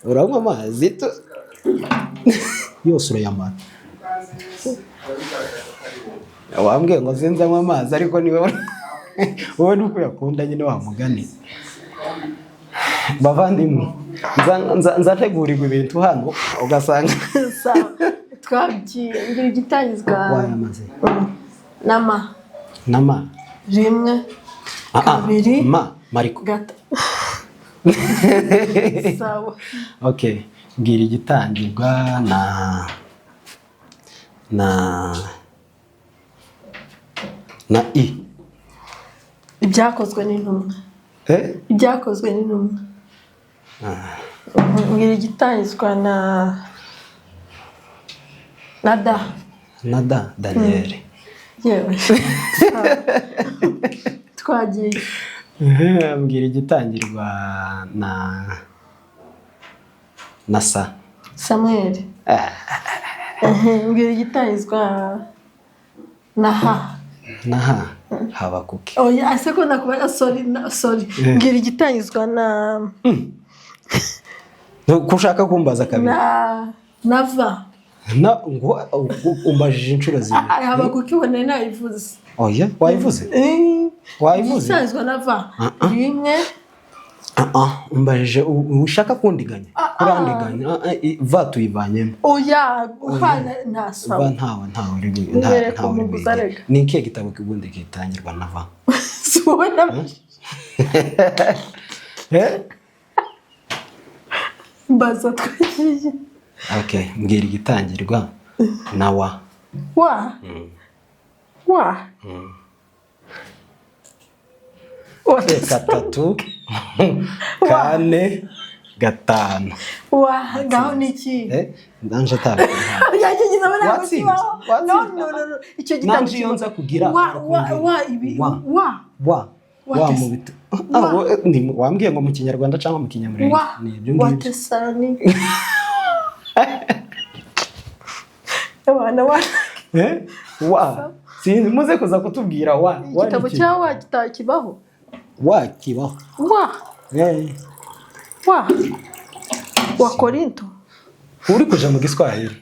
S2: Uranywa amazi yose urayamara. Wambwiye ngo sinzanywa amazi ariko ni wowe nuko yakunda nyine wa mugani. Bavandimwe nzategurirwa ibintu hano ugasanga
S1: twagiye ngira igitangizwa
S2: wayamaze
S1: nama rimwe kabiri
S2: Mariko
S1: gata. Sawa.
S2: Okay, ngira igitangirwa na I.
S1: Ibyakozwe n'intumwa. Ibyakozwe n'intumwa. Ngira igitangizwa na da. Daniel. Yewe. Twagiye.
S2: Mbwira igitangirwa na
S1: Samuel. Mbwira igitangizwa na ha. Habakuki. Oya aseko nakubaza sorry. Mbwira igitangizwa na
S2: kushaka kumbaza kabiri.
S1: Na va.
S2: Ngo umbajije inshuro zibiri.
S1: Habakuki wone nayivuze.
S2: Oya wayivuze? Wayivuze?
S1: Igitangizwa na va. Rimwe.
S2: Umbajije ushaka kundiganya. Kurandiganya va tuyivanyemo.
S1: Oya uhana ntasawa.
S2: Va ntawe uri. Ni ikihe gitabo kibundi kitangirwa na va?
S1: Subona. Mbaza twagiye.
S2: Okay, mbwira igitangirwa na wa. Gatatu, kane, gatanu.
S1: Ngaho niki?
S2: Nanje tabi.
S1: Yagize abana bakibaho. No. Icyo gitabo
S2: nanje iyo nza kugira wa mu bito. Ni wambwiye ngo mu Kinyarwanda cyangwa mu Kinyamurenge?
S1: Ni ibyo ngibyo. Watesani. Abana
S2: wa. Sinzi muze kuza kutubwira wa.
S1: Igitabo cyawe kitakibaho.
S2: Kibaho. Wa Korinto. Uri kuja mu Giswahili.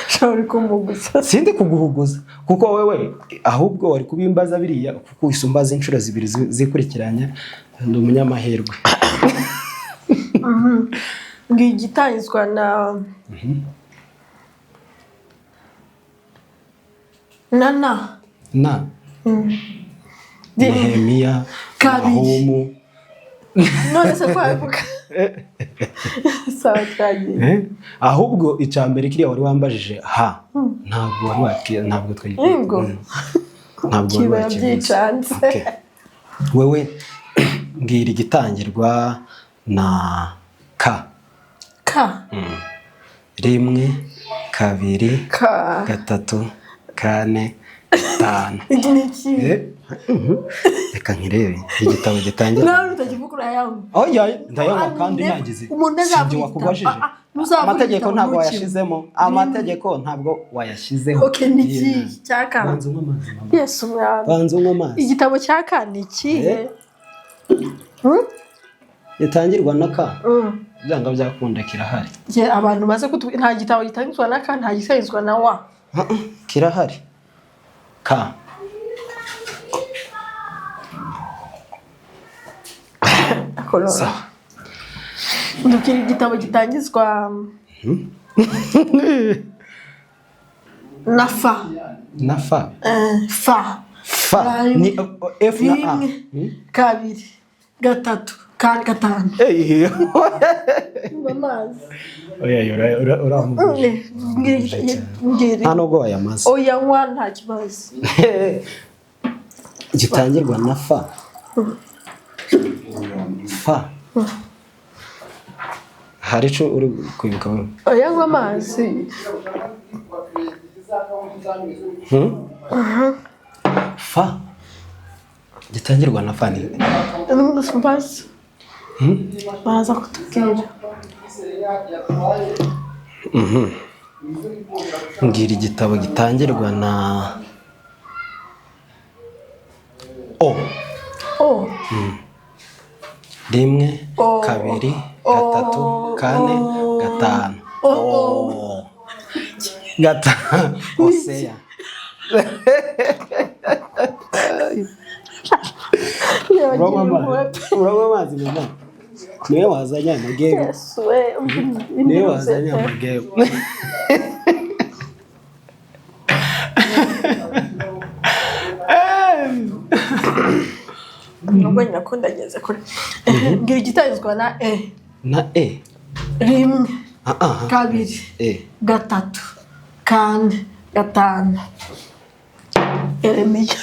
S1: Shawuri kumuguza.
S2: Sindi kuguhuguza kuko wewe ahubwo wari kubimbaza biriya kuko isumbaza inshuro zibiri zikurikiranya ndi umunyamahirwe.
S1: Ngigitangizwa na
S2: Nehemiya, Nahumu.
S1: None se kwavuga. Sawa twagiye.
S2: Ahubwo icambere kiriya wari wambajije ntabwo wari wakiye ntabwo twagiye. Ntabwo wari
S1: wakiye.
S2: Wewe ngira igitangirwa na ka. Rimwe, kabiri, gatatu, kane, gatanu. Reka nkirebe igitabo gitangira.
S1: Nawe utakivugura yawe.
S2: Ndayama kandi nagize. Sinjye wakubajije. Amategeko ntabwo wayashizemo. Amategeko ntabwo wayashizeho.
S1: Okay, niki cyaka.
S2: Banza amazi.
S1: Yesu mwana.
S2: Banza amazi.
S1: Igitabo cyaka niki?
S2: Yatangirwa na ka. Byanga byakunda kirahari.
S1: Abantu baze nta gitabo gitangizwa na ka, nta gisayizwa na wa.
S2: Kirahari. Ka.
S1: Ndukira igitabo gitangizwa na fa.
S2: Ni F na A.
S1: Kabiri, gatatu, gatanu. Mamazi.
S2: Ntabwo wayamaze.
S1: Oya nta kibazo.
S2: Gitangirwa na fa. Hari cyo uri kwibuka wewe?
S1: Oya amazi.
S2: Fa. Gitangirwa na fa ni.
S1: Mbaza. Baza kutubwira.
S2: Ngira igitabo gitangirwa na Rimwe, kabiri, gatatu, kane, gatanu. Gatanu. Hosea. Urabona amazi meza. Niwe wazanye amagego. Niwe wazanye amagego.
S1: Nubwo nakunda ngeze kure. Ngira igitangizwa na Rimwe, kabiri, gatatu, kane, gatanu. Yeremiya.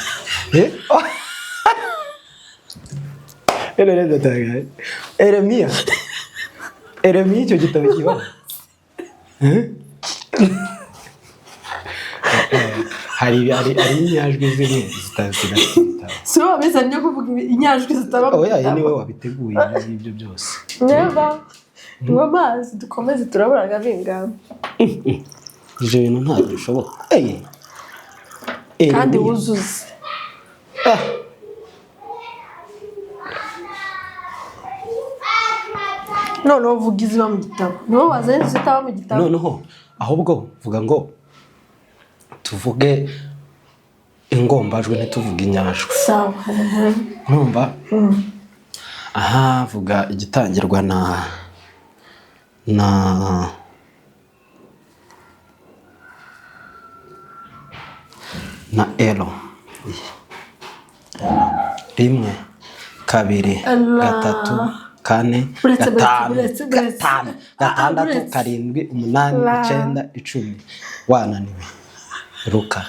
S2: Yeremiya icyo gitabo kibaho. Hari inyajwi zimwe zitazira.
S1: Si wowe wabizanye kuvuga inyajwi zitaba mu
S2: gitabo. Oya, ni wowe wabiteguye ibyo byose.
S1: Neva, niwe amazi dukomeze turaburaga bingana.
S2: Ibyo bintu ntabwo bishoboka.
S1: Kandi wuzuze. Noneho vuga iziba mu gitabo. Niwo wazanye zitaba mu gitabo.
S2: Noneho ahubwo vuga ngo tuvuge ingombajwi ntituvuge inyajwi.
S1: Sawa.
S2: Numva? Vuga igitangirwa na elo. Rimwe, kabiri, gatatu, kane, gatanu, gatandatu, karindwi, umunani, icyenda, icumi. Wananiwe. Ruka.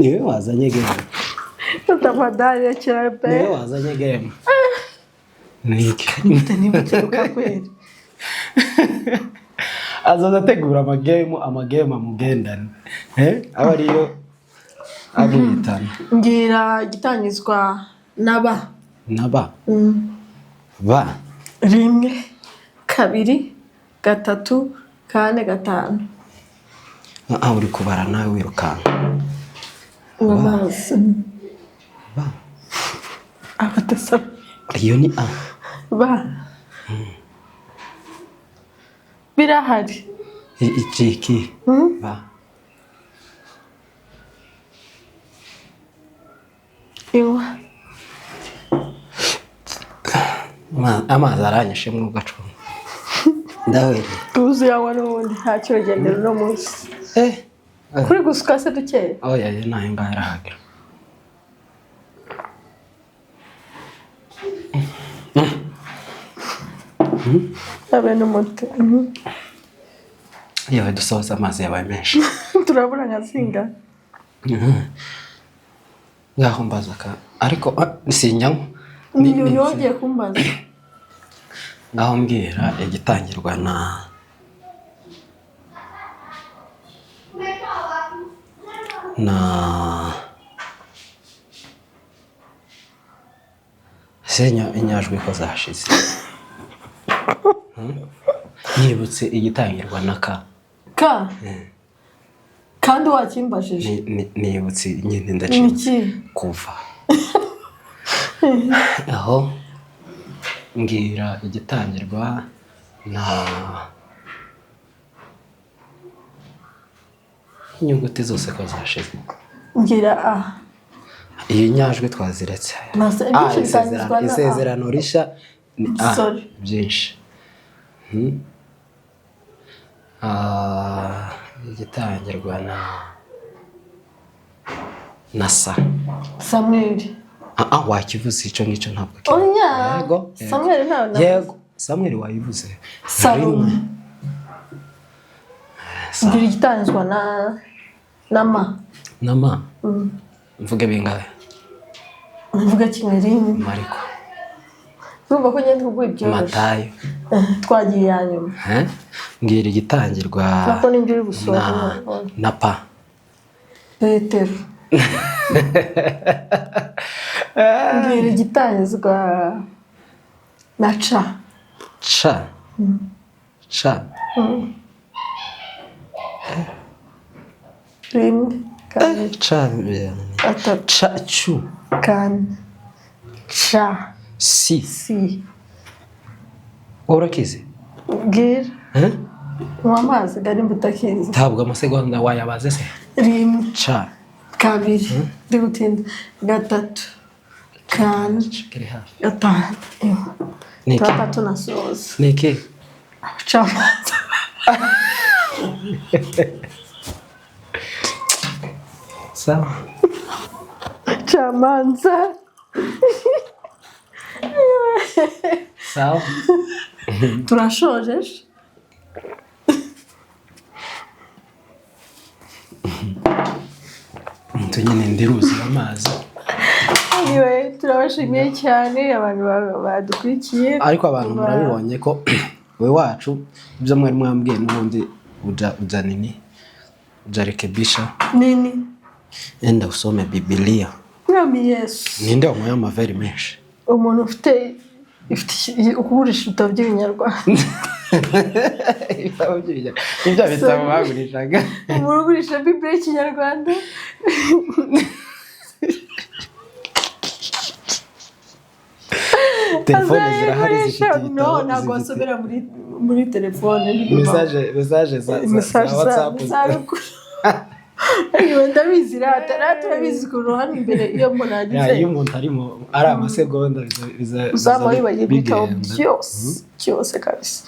S2: niwe wazanye game
S1: tafadhali achira
S2: niwe
S1: pe
S2: wazanye game niki
S1: ntibukeruka kweli
S2: azaza ategura amagame amugendana aba ariyo aguhitana
S1: ngira gitangizwa naba
S2: ba
S1: 1 2 3 4 5
S2: uri kubara nawe wirukanka
S1: ngamazi
S2: ba
S1: abatasa
S2: iyo ni a
S1: ba birahari
S2: iki ba
S1: iwa
S2: amazi aranyishe mu gacu ndawe
S1: tuzi yawe n'ubundi ntacyo gendera no munsi kuri gusuka se dukeye
S2: oya nayo ngarahagira
S1: abe n'umuti
S2: yewe dusoza amazi yabaye menshi
S1: turabura nkazinga
S2: ngaho mbaza ka ariko sinyanywa
S1: ni yongeye kumbaza
S2: ngaho mbwira igitangirwa na senya inyajwi ko zashize nibutse igitangirwa na ka
S1: kandi wakimbajije
S2: nibutse nyine ndacitse kuva aho mbwira igitangirwa na inyuguti zose ko zashize
S1: ngira
S2: iyi nyajwi twaziretse isezerano rishya ni byinshi igitangirwa na
S1: Samuel
S2: wakivuze icyo ngicyo ntabwo
S1: yego Samuel ntawe
S2: yego Samuel wayivuze
S1: Salome ngira igitangirwa na ma
S2: mvuge bingahe
S1: mvuga kimwe rimwe
S2: Mariko
S1: urumva ko ngende kuguha ibyo
S2: Matayo
S1: twagiye yanyuma
S2: ngira igitangirwa
S1: nako ninjye uri gusoza
S2: na pa
S1: Petero ngira igitangizwa na ca rimwe
S2: chu
S1: kane ca si
S2: urakize
S1: gira mu amazi gari mbutakizi
S2: ntabwo amasegonda wayabaze se
S1: rimwe
S2: ca
S1: kabiri ndi gutinda gatatu kane gatanu gatatu na soza
S2: niki
S1: abacamanza
S2: sawa
S1: camanza
S2: sawa
S1: turashojeje
S2: nyine ndiruzi amazi
S1: anyway turabashimiye cyane abantu badukurikiye
S2: ariko abantu murabibonye ko we wacu ibyo mwari mwambwiye n'ubundi uja nini ujarekebisha
S1: nini
S2: enda usome Biblia
S1: mwami Yesu
S2: ninde wamuye amaveri menshi
S1: umuntu ufite ukugurisha ibitabo by'ibinyarwanda
S2: ibyo bitabo bagurishaga
S1: umuntu ugurisha Biblia y'ikinyarwanda
S2: telefone zirahari zifite ibitabo
S1: ntabwo wasomera muri telefone
S2: message za WhatsApp
S1: ndabizi turabizi ku ruhande imbere iyo umuntu agize
S2: iyo umuntu arimo ari amasegonda
S1: uzaba wibagiwe ibitabo byose kabisa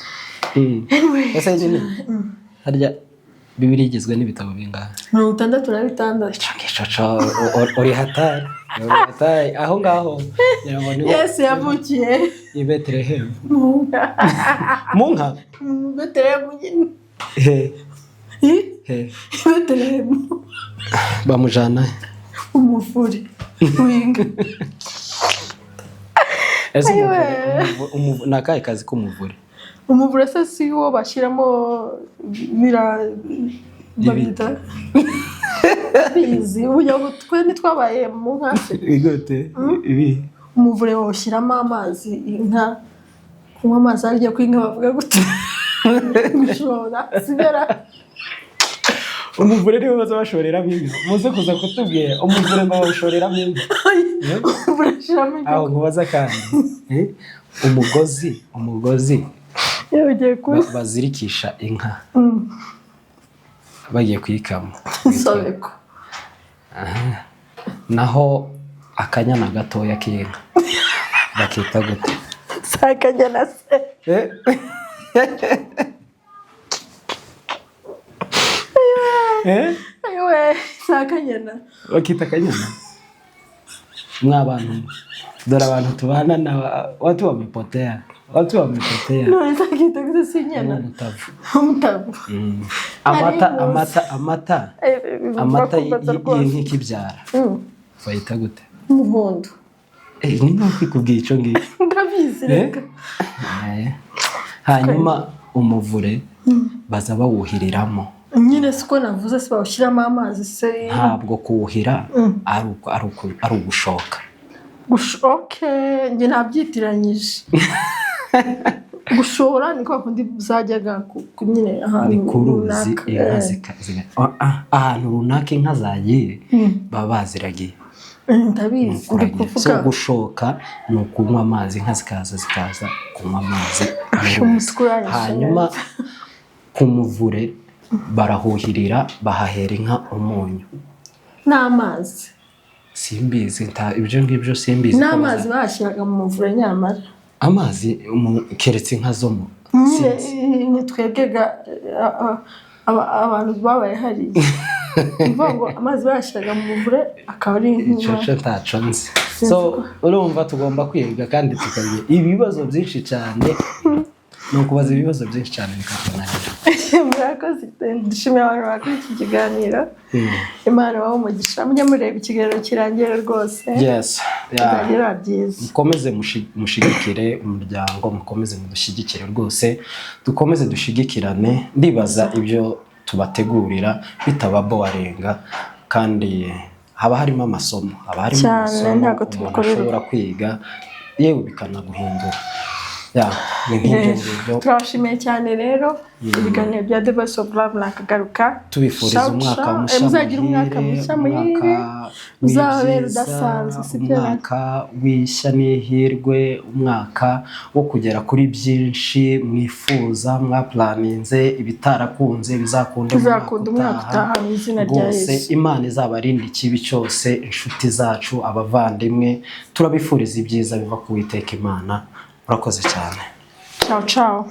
S2: ese nyine harya Biblia igizwe n'ibitabo bingahe
S1: 66
S2: uri hatari aho ngaho
S1: Yesu yavukiye
S2: i Bethlehem
S1: Bethlehem nyine Bethlehem
S2: bamujana
S1: umuvure w'inka.
S2: ese
S1: Ayiwe.
S2: ni akahe kazi k'umuvure?
S1: Umuvure se si wo bashyiramo babita bizi uburyo twe ntitwabaye mu nka se.
S2: Igote ibi
S1: Umuvure wawushyiramo amazi inka kunywa amazi arya ko inka bavuga gute gushora sibera.
S2: umuvure niwe baza bashoreramo inka, muze kuza kutubwira umuvure bawushoreramo inka.
S1: Umuvure ushyiramo inka
S2: aho nkubaza kandi umugozi
S1: iyo ugiye
S2: bazirikisha inka bagiye kuyikama
S1: sobeko.
S2: naho akanyana gatoya k'inka bakita gute?
S1: Sakanyana se. Ayiwe sakanyana
S2: bakita akanyana. Mw'abantu dore abantu tubana na watu wamepotea.
S1: no sakita gute si nyana umutavu.
S2: amata y'inka ibyara bayita gute?
S1: Umuhondo.
S2: Niba kwikubwira icyo ngicyo
S1: ndabizi reka.
S2: hanyuma umuvure baza bawuhiriramo.
S1: Nyine siko navuze se bawushyiramo amazi se.
S2: Ntabwo kuwuhira ari ugushoka.
S1: Okay, njye nabyitiranyije. Gushora niko kundi zajyaga nyine ahantu
S2: kuruzi inka zikaziga ahantu runaka inka zagiye baba baziragiye.
S1: Ndabizi ndikuvuga
S2: so gushoka ni ukunywa amazi inka zikaza kunywa amazi. hanyuma ku muvure barahuhirira bahahera inka umunyu
S1: n'amazi.
S2: Simbizi ibyo ngibyo simbizi.
S1: N'amazi bashyiraga mu muvure nyamara
S2: amazi keretse inka zo mu
S1: twebwega abantu babaye hari mvuga ngo amazi bashyiraga mu muvure akaba ari
S2: icyo ntaco nzi. So urumva tugomba kwiga kandi tukagira ibibazo byinshi cyane no kubaza ibibazo byinshi cyane bikatunanira.
S1: Murakoze ndishimira abantu bakora iki kiganiro. Imana wawe umugisha mujye mureba ikiganiro kirangira rwose.
S2: Yes.
S1: Bizagira byiza.
S2: Mukomeze mushigikire umuryango, mukomeze mudushyigikire rwose, dukomeze dushigikirane. Ndibaza ibyo tubategurira bitababo warenga kandi haba harimo amasomo,
S1: ntabwo
S2: tubikorera kwiga yewe bikanaguhindura.
S1: Turashimiye cyane rero ibiganiro bya The Voice of Love nakagaruka
S2: tubifuriza umwaka mushya.
S1: Muzagira umwaka mushya muhire uzabera udasanzwe sibyo?
S2: Umwaka w'ishya n'ihirwe, umwaka wo kugera kuri byinshi mwifuza mwaplaninze, ibitarakunze bizakunde
S1: umwaka utaha mu izina rya Yesu.
S2: Imana izabarinda ikibi cyose. Inshuti zacu, abavandimwe, turabifuriza ibyiza biva ku Uwiteka Imana. Murakoze cyane.
S1: Ciao ciao.